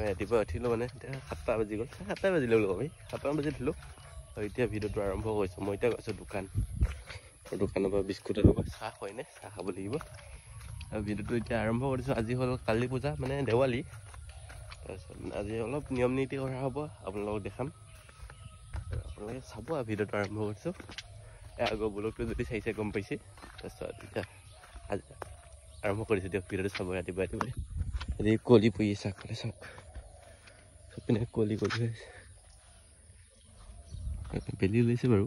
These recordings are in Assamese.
ৰাতিপুৱা উঠিলোঁ মানে এতিয়া 7টা বাজি গ'ল 7টা বাজিলে বোলো আমি 7টা বাজি উঠিলোঁ আৰু এতিয়া ভিডিঅ'টো আৰম্ভ কৰিছোঁ মই এতিয়া গৈছোঁ দোকান আৰু দোকানৰ পৰা বিস্কুট আৰু চাহ হয়নে চাহ খাব লাগিব আৰু ভিডিঅ'টো এতিয়া আৰম্ভ কৰিছোঁ আজি হ'ল কালী পূজা মানে দেৱালী তাৰপিছত আজি অলপ নিয়ম নীতি কৰা হ'ব আপোনালোকক দেখাম আৰু আপোনালোকে চাব আৰু ভিডিঅ'টো আৰম্ভ কৰিছোঁ আগৰ ব্লগটো যদি চাইছে গম পাইছে তাৰপিছত এতিয়া আজি আৰম্ভ কৰিছোঁ দিয়ক ভিডিঅ'টো চাব ৰাতিপুৱা ৰাতিপুৱাই আজি কলি পৰি চাহ কৰে চাওক চবপিনে কলি কলি হৈ আছে বেলি ওলাইছে বাৰু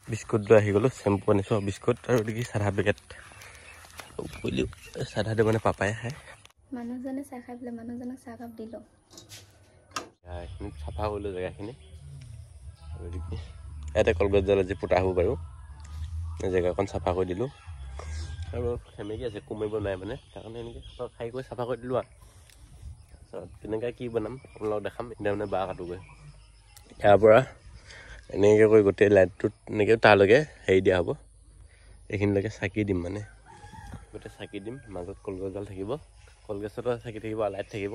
বিস্কুট লৈ আহি গ'লোঁ চেম্পু আনিছোঁ বিস্কুট আৰু দেখি চাধা পেকেট চাধাটো মানে পাপাই খায় মানুহজনে চাহ খাই পেলাই মানুহজনক চাহ কাপ দিলোঁ এইখিনি চাফা কৰিলোঁ জেগাখিনি আৰু দেখি ইয়াতে কলগছডাল আজি পোতা হ'ব বাৰু জেগাকণ চাফা কৰি দিলোঁ আৰু সেমেকি আছে কমিব নাই মানে তাৰকাৰণে এনেকৈ খাই কৰি চাফা কৰি দিলোঁ আৰু তাৰপিছত কেনেকৈ কি বনাম আপোনালোকক দেখাম এতিয়া মানে বাঁহ কাটোগৈ ইয়াৰ পৰা এনেকৈ কৰি গোটেই লাইটটোত এনেকৈ তালৈকে হেৰি দিয়া হ'ব এইখিনিলৈকে চাকি দিম মানে গোটেই চাকি দিম মাজত কলগছডাল থাকিব কলগছতো চাকি থাকিব লাইট থাকিব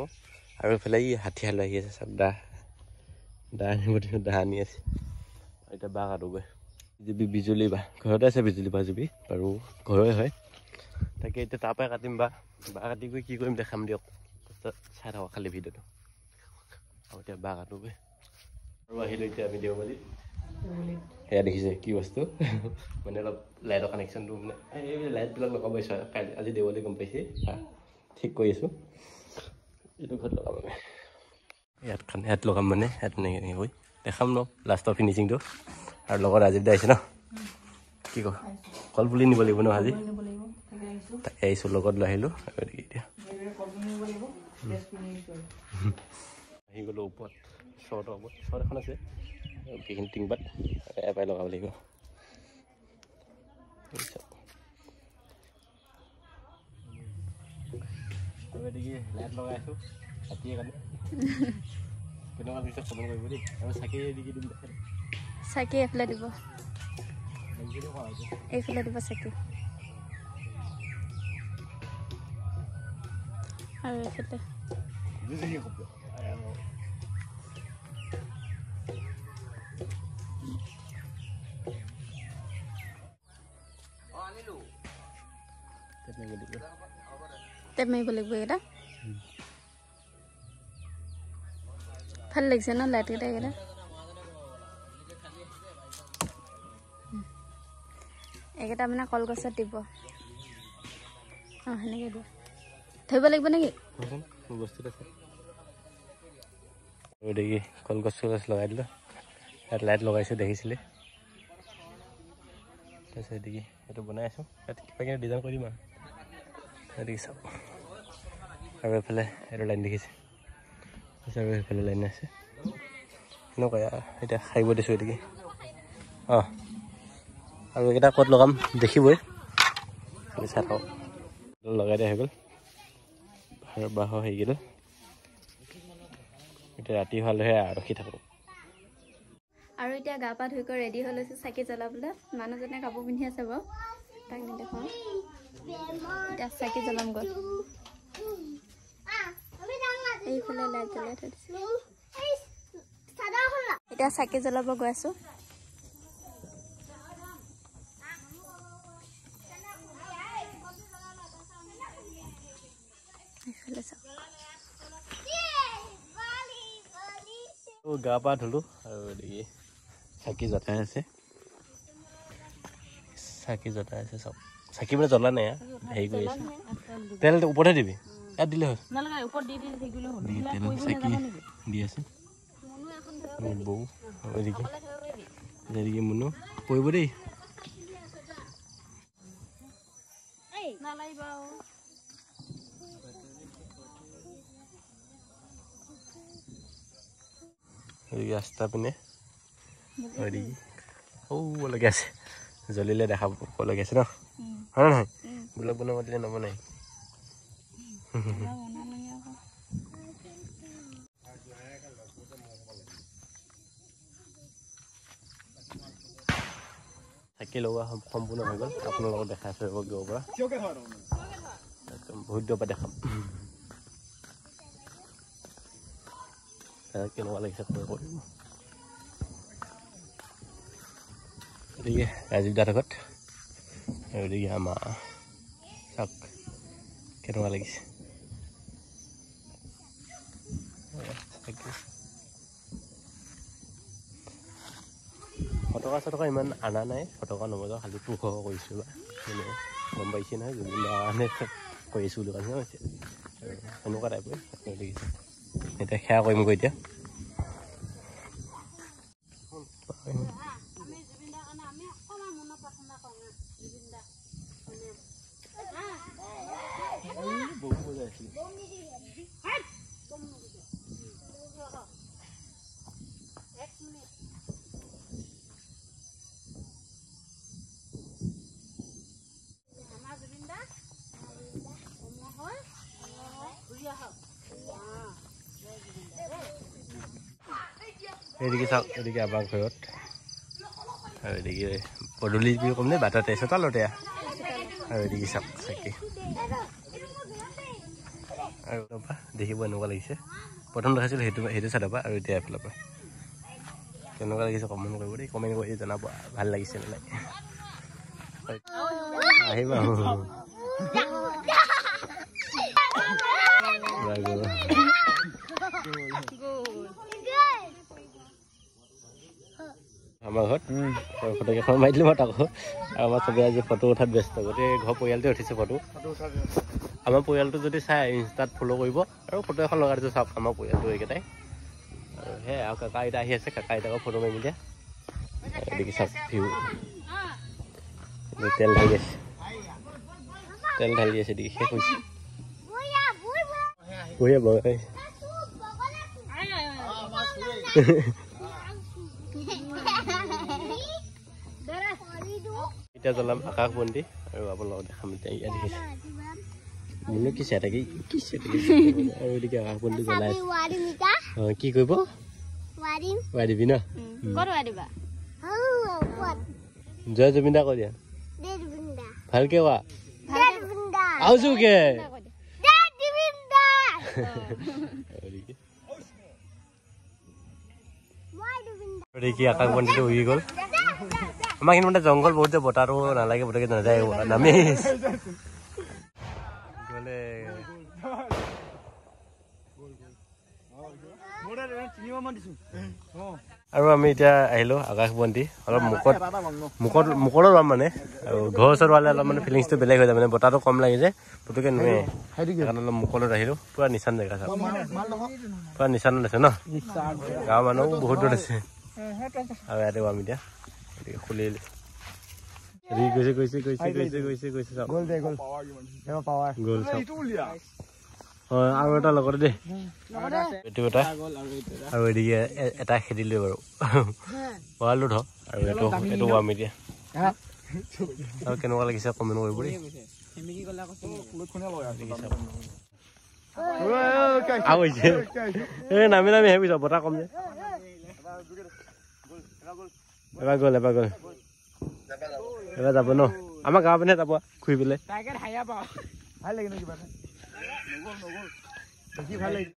আৰু এইফালে ই হাতীয়ালৈ আহি আছে চব দা আনি আছে এতিয়া বাঁহ কাটোগৈ বিজুলী বাঁহ ঘৰতে আছে বিজুলী বাঁহ জুবি বাৰু ঘৰৰে হয় তাকে এতিয়া তাৰপৰাই কাটিম বাঁহ কাটি গৈ কি কৰিম দেখাম দিয়ক তাৰপিছত চাই থাকক খালি ভিডিঅ'টো আৰু এতিয়া বাঁহ কাটোগৈ আৰু আহিলোঁ এতিয়া আমি দেওবাৰীত সেয়া দেখিছে কি বস্তু মানে অলপ লাইটৰ কানেকশ্যনটো মানে এই লাইটবিলাক লগাব আহিছোঁ কাইলৈ আজি দেওবাৰী গম পাইছে ঠিক কৰি আছোঁ এইটো ঘৰত লগাম আমি ইয়াত লগাম মানে ইয়াত এনেকৈ কৰি দেখাম ন লাষ্টৰ ফিনিচিংটো আৰু লগত ৰাজীৱ দা আহিছে ন কি ক কল পুলি নিব লাগিব ন আজি তাকে আহিছোঁ লগত লৈ আহিলোঁ আৰু এতিয়া আহি গ'লোঁ ওপৰত চৰ্টৰ ওপৰত চৰ্ট এখন আছে সেইখিনি টিংপাত এপাই লগাব লাগিব আৰু এদিকে লাইট লগাই আছোঁ ৰাতিয়ে কাৰণে কেনেকুৱা লাগিছে খবৰ কৰিব দেই আৰু চাকি এদিকে দিম চাকি এইফালে দিব এইফালে দিব চাকি আৰু এইফালে টেপ মাৰিব লাগিব এইকেইটা ভাল লাগিছে ন লাইটকেইটা এইকেইটা এইকেইটা মানে কলগছত দিব অঁ সেনেকৈ দিব ধৰিব লাগিব নেকি বস্তুত আছে দেখি কলগছ চলগছ লগাই দিলোঁ ইয়াত লাইট লগাইছোঁ দেখিছিলে তাৰপিছত দেখি এইটো বনাই আছোঁ ইয়াত কিবা কিবি ডিজাইন কৰি দিম আৰু দেখি চাওক আৰু এইফালে এইটো লাইন দেখিছে আৰু সেইফালে লাইন আছে এনেকুৱা এতিয়া খাইব দিছোঁ এদিকে অঁ আৰু এইকেইটা ক'ত লগাম দেখিবই চাই থাকক লগাই দিয়া হৈ গ'ল আৰু বাঁহৰ সেইকেইটা এতিয়া ৰাতি হ'লেহে ৰখি থাকোঁ আৰু এতিয়া গা পা ধুই কৰি ৰেডি হৈ লৈছোঁ চাকি জ্বলাবলৈ মানুহজনে কাপোৰ পিন্ধি আছে বাৰু তাক নেদেখাওঁ এতিয়া চাকি জ্বলাম গ'ল এইফালে লাইট জ্বলাই থৈ দিছোঁ এতিয়া চাকি জ্বলাব গৈ আছোঁ এইফালে চাওক গা পা ধুলোঁ আৰু দেখি চাকি জ্বলাই আছে চাওক চাকি মানে জ্বলা নাই হেৰি কৰি আছে তেল ওপৰতে দিবি ইয়াত দিলে হয় তেল চাকি দি আছে বৌ এদিকে মুনু পৰিব দেই ৰাস্তা পিনে ওলৈকে আছে জ্বলিলে দেখা পোৱালৈকে আছে ন হয় নহয় ব্লগ বনাব দিলে নবনাই চাকি লগোৱা সম্পূৰ্ণ হৈ গ'ল আপোনালোকক দেখাই আছোঁ পৰা বহুত দূৰৰ পৰা দেখাম কেনেকুৱা লাগিছে কৰিব গতিকে ৰাজীৱ দাৰ আগত আৰু গতিকে আমাৰ চাওক কেনেকুৱা লাগিছে ফটকা চটকা ইমান অনা নাই ফটকা নবজাওঁ খালি পোহৰ কৰিছোঁ বা মানে গম পাইছে নহয় জুবিন দাৰ কাৰণে কৰি আছোঁ বুলি কৈছে হৈছে আৰু সেনেকুৱা টাইপৰ দেখিছে এতিয়া সেয়া কৰিমগৈ এতিয়া এদিকে চাওক এদিকে আমাৰ ঘৰত আৰু এদিকে পদূলি বুলি ক'ম নে বাটতে চোতালতে আৰু এদিকে চাওক চাকি আৰু দেখিব এনেকুৱা লাগিছে প্ৰথম দেখাইছিলোঁ সেইটো চাইডৰ পৰা আৰু এতিয়া এফালৰ পৰা কেনেকুৱা লাগিছে কমেণ্ট কৰিব দেই কমেণ্ট কৰি জনাব ভাল লাগিছে নালাগে আহিবা আমাৰ ঘৰত ফটোকেইখন মাৰি দিলোঁ মই তাকো আৰু আমাৰ চবেই আজি ফটো উঠাত ব্যস্ত গোটেই ঘৰ পৰিয়ালটোৱে উঠিছে ফটো আমাৰ পৰিয়ালটো যদি চাই ইনষ্টাত ফ'ল' কৰিব আৰু ফটো এখন লগাই দিছোঁ চাওক আমাৰ পৰিয়ালটো এইকেইটাই আৰু সেয়াই আৰু কাকা আইতা আহি আছে কাকা আইতাকো ফটো মাৰি দিয়া দেখি চাওক ভিউ তেল ঢালি আছে দেখি শেষ হৈছে বঢ়িয়া বঢ়িয়া এতিয়া জ্বলাম আকাশ বন্তি আৰু আপোনালোকক দেখাম এতিয়া ইয়াত দেখিছে মোলৈ কি চাই থাকে আৰু এদিকে আকাশ বন্তি জ্বলাই কি কৰিব ৱাই দিবি ন জয় জুবিন দা কৈ দিয়া ভালকে কোৱা আৰু জোৰকে দেখি আকাশ বন্তিটো উৰি গ'ল আমাৰ কিন্তু মানে জংঘল বহুত যে বতাহটো নালাগে পটকে নাযায় নামি গ'লে আৰু আমি এতিয়া আহিলোঁ আকাশ বন্তি অলপ মুখতো ল'ম মানে আৰু ঘৰ ওচৰত হোৱালে অলপ মানে ফিলিংছটো বেলেগ হৈ যায় মানে বতাহটো কম লাগে যে পটকে নোৱাৰে সেইকাৰণে অলপ মুখত আহিলোঁ পূৰা নিচান জেগা চাওক পূৰা নিচানত আছে ন গাঁৱৰ মানুহো বহুত দূৰত আছে আৰু ইয়াতে পাম এতিয়া খুলি গৈছে আৰু এটা লগতে দেই এইটো এটা আৰু এদিকে এটা খেদিলোঁ বাৰু পঢ়ালোঁ ধৰ আৰু এইটো পাম এতিয়া আৰু কেনেকুৱা লাগিছে কমেণ্ট কৰিব দেই নামি নামি আহিবি বতাহ কম যে এবাৰ গ'ল এবাৰ যাব ন আমাৰ গাঁৱৰ পিনে যাব ঘূৰি পেলাই